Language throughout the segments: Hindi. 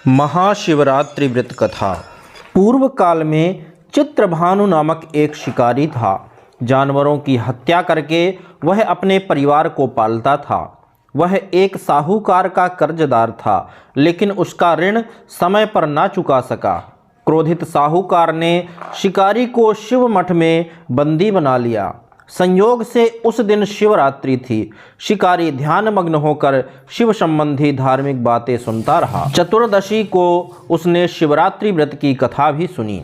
महाशिवरात्रि व्रत कथा। पूर्व काल में चित्रभानु नामक एक शिकारी था। जानवरों की हत्या करके वह अपने परिवार को पालता था। वह एक साहूकार का कर्जदार था, लेकिन उसका ऋण समय पर ना चुका सका। क्रोधित साहूकार ने शिकारी को शिव मठ में बंदी बना लिया। संयोग से उस दिन शिवरात्रि थी। शिकारी ध्यानमग्न होकर शिव संबंधी धार्मिक बातें सुनता रहा। चतुर्दशी को उसने शिवरात्रि व्रत की कथा भी सुनी।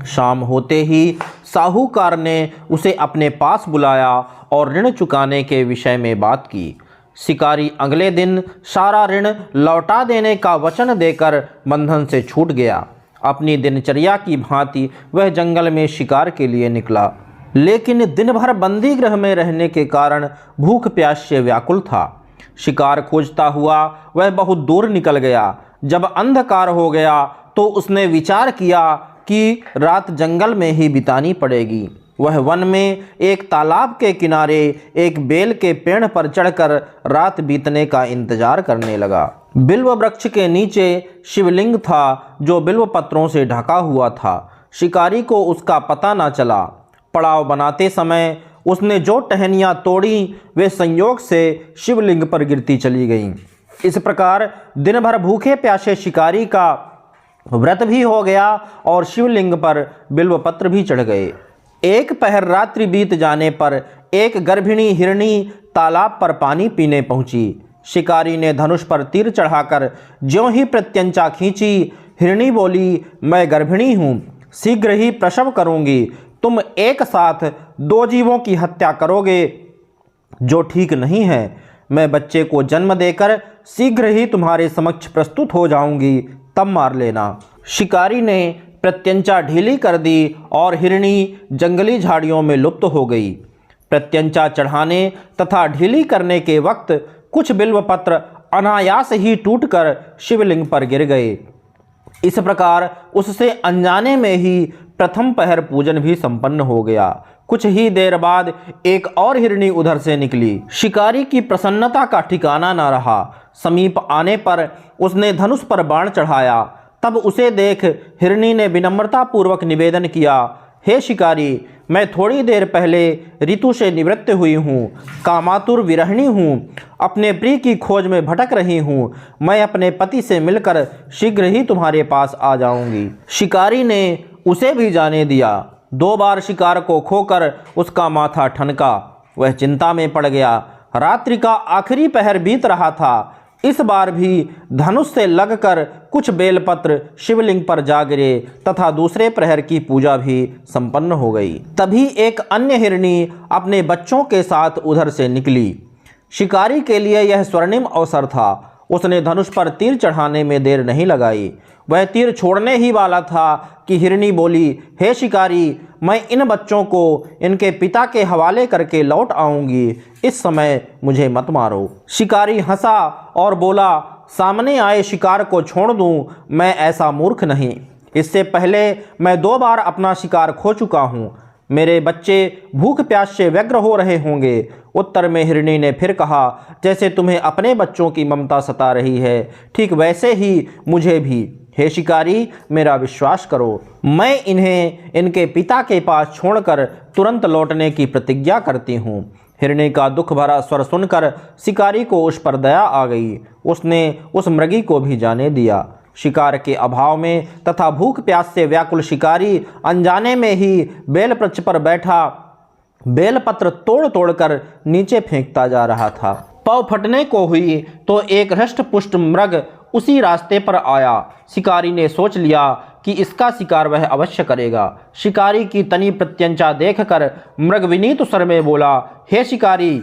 शाम होते ही साहूकार ने उसे अपने पास बुलाया और ऋण चुकाने के विषय में बात की। शिकारी अगले दिन सारा ऋण लौटा देने का वचन देकर बंधन से छूट गया। अपनी दिनचर्या की भांति वह जंगल में शिकार के लिए निकला, लेकिन दिन भर बंदी गृह में रहने के कारण भूख प्यास से व्याकुल था। शिकार खोजता हुआ वह बहुत दूर निकल गया। जब अंधकार हो गया तो उसने विचार किया कि रात जंगल में ही बितानी पड़ेगी। वह वन में एक तालाब के किनारे एक बेल के पेड़ पर चढ़कर रात बीतने का इंतजार करने लगा। बिल्व वृक्ष के नीचे शिवलिंग था, जो बिल्व पत्रों से ढका हुआ था। शिकारी को उसका पता न चला। पड़ाव बनाते समय उसने जो टहनियाँ तोड़ी वे संयोग से शिवलिंग पर गिरती चली गईं। इस प्रकार दिन भर भूखे प्यासे शिकारी का व्रत भी हो गया और शिवलिंग पर बिल्वपत्र भी चढ़ गए। एक पहर रात्रि बीत जाने पर एक गर्भिणी हिरणी तालाब पर पानी पीने पहुंची। शिकारी ने धनुष पर तीर चढ़ाकर ज्यों ही प्रत्यंचा खींची, हिरणी बोली, मैं गर्भिणी हूँ, शीघ्र ही प्रसव करूँगी। तुम एक साथ दो जीवों की हत्या करोगे, जो ठीक नहीं है। मैं बच्चे को जन्म देकर शीघ्र ही तुम्हारे समक्ष प्रस्तुत हो जाऊंगी, तब मार लेना। शिकारी ने प्रत्यंचा ढीली कर दी और हिरणी जंगली झाड़ियों में लुप्त हो गई। प्रत्यंचा चढ़ाने तथा ढीली करने के वक्त कुछ बिल्वपत्र अनायास ही टूटकर शिवलिंग पर गिर गए। इस प्रकार उससे अनजाने में ही प्रथम पहर पूजन भी संपन्न हो गया। कुछ ही देर बाद एक और हिरणी उधर से निकली। शिकारी की प्रसन्नता का ठिकाना न रहा। समीप आने पर उसने धनुष पर बाण चढ़ाया। तब उसे देख हिरणी ने विनम्रता पूर्वक निवेदन किया, हे शिकारी, मैं थोड़ी देर पहले ऋतु से निवृत्त हुई हूँ, कामातुर विरहिणी हूँ, अपने प्रिय की खोज में भटक रही हूँ। मैं अपने पति से मिलकर शीघ्र ही तुम्हारे पास आ जाऊंगी। शिकारी ने उसे भी जाने दिया। 2 बार शिकार को खोकर उसका माथा ठनका। वह चिंता में पड़ गया। रात्रि का आखिरी पहर बीत रहा था। इस बार भी धनुष से लगकर कुछ बेलपत्र शिवलिंग पर जा गिरे तथा दूसरे प्रहर की पूजा भी संपन्न हो गई। तभी एक अन्य हिरणी अपने बच्चों के साथ उधर से निकली। शिकारी के लिए यह स्वर्णिम अवसर था। उसने धनुष पर तीर चढ़ाने में देर नहीं लगाई। वह तीर छोड़ने ही वाला था कि हिरणी बोली, हे शिकारी, मैं इन बच्चों को इनके पिता के हवाले करके लौट आऊंगी। इस समय मुझे मत मारो। शिकारी हंसा और बोला, सामने आए शिकार को छोड़ दूं, मैं ऐसा मूर्ख नहीं। इससे पहले मैं 2 बार अपना शिकार खो चुका हूँ। मेरे बच्चे भूख प्यास से व्यग्र हो रहे होंगे। उत्तर में हिरणी ने फिर कहा, जैसे तुम्हें अपने बच्चों की ममता सता रही है, ठीक वैसे ही मुझे भी। हे शिकारी, मेरा विश्वास करो, मैं इन्हें इनके पिता के पास छोड़कर तुरंत लौटने की प्रतिज्ञा करती हूँ। हिरणी का दुख भरा स्वर सुनकर शिकारी को उस पर दया आ गई। उसने उस मृगी को भी जाने दिया। शिकार के अभाव में तथा भूख प्यास से व्याकुल शिकारी अनजाने में ही बेलवृक्ष पर बैठा बेलपत्र तोड़ तोड़कर नीचे फेंकता जा रहा था। पाँव फटने को हुई तो एक हष्ट-पुष्ट मृग उसी रास्ते पर आया। शिकारी ने सोच लिया कि इसका शिकार वह अवश्य करेगा। शिकारी की तनी प्रत्यंचा देखकर मृग विनीत स्वर में बोला, हे शिकारी,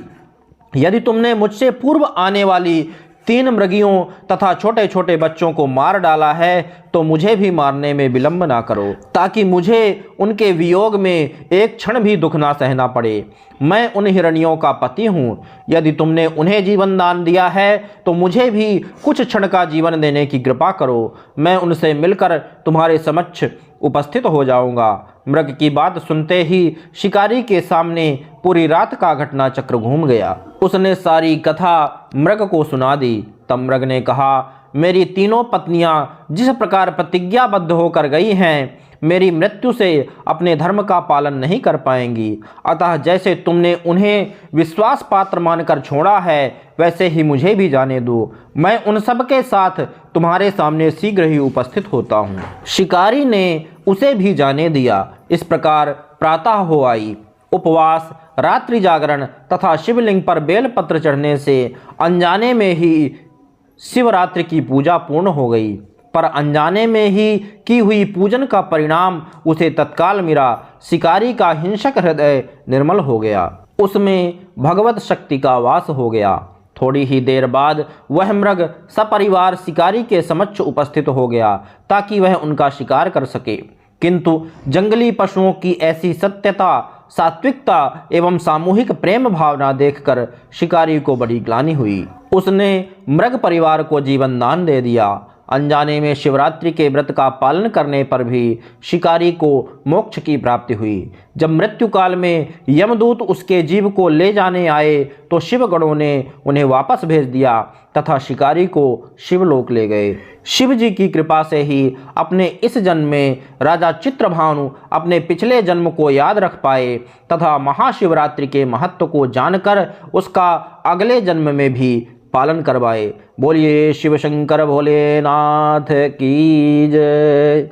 यदि तुमने मुझसे पूर्व आने वाली 3 मृगियों तथा छोटे छोटे बच्चों को मार डाला है तो मुझे भी मारने में विलंब ना करो, ताकि मुझे उनके वियोग में एक क्षण भी दुख ना सहना पड़े। मैं उन हिरणियों का पति हूँ। यदि तुमने उन्हें जीवन दान दिया है तो मुझे भी कुछ क्षण का जीवन देने की कृपा करो। मैं उनसे मिलकर तुम्हारे समक्ष उपस्थित हो जाऊंगा। मृग की बात सुनते ही शिकारी के सामने पूरी रात का घटना चक्र घूम गया। उसने सारी कथा मृग को सुना दी। तब मृग ने कहा, मेरी तीनों पत्नियां जिस प्रकार प्रतिज्ञाबद्ध होकर गई हैं, मेरी मृत्यु से अपने धर्म का पालन नहीं कर पाएंगी। अतः जैसे तुमने उन्हें विश्वास पात्र मानकर छोड़ा है, वैसे ही मुझे भी जाने दो। मैं उन सब के साथ तुम्हारे सामने शीघ्र ही उपस्थित होता हूँ। शिकारी ने उसे भी जाने दिया। इस प्रकार प्रातः हो आई। उपवास, रात्रि जागरण तथा शिवलिंग पर बेलपत्र चढ़ने से अनजाने में ही शिवरात्रि की पूजा पूर्ण हो गई। पर अनजाने में ही की हुई पूजन का परिणाम उसे तत्काल मिला। शिकारी का हिंसक हृदय निर्मल हो गया, उसमें भगवत शक्ति का वास हो गया। थोड़ी ही देर बाद वह मृग सपरिवार शिकारी के समक्ष उपस्थित हो गया ताकि वह उनका शिकार कर सके। किंतु जंगली पशुओं की ऐसी सत्यता, सात्विकता एवं सामूहिक प्रेम भावना देखकर शिकारी को बड़ी ग्लानि हुई। उसने मृग परिवार को जीवन दान दे दिया। अनजाने में शिवरात्रि के व्रत का पालन करने पर भी शिकारी को मोक्ष की प्राप्ति हुई। जब मृत्यु काल में यमदूत उसके जीव को ले जाने आए तो शिवगणों ने उन्हें वापस भेज दिया तथा शिकारी को शिवलोक ले गए। शिव जी की कृपा से ही अपने इस जन्म में राजा चित्रभानु अपने पिछले जन्म को याद रख पाए तथा महाशिवरात्रि के महत्व को जानकर उसका अगले जन्म में भी पालन करवाए। बोलिए शिव शंकर भोलेनाथ की जय।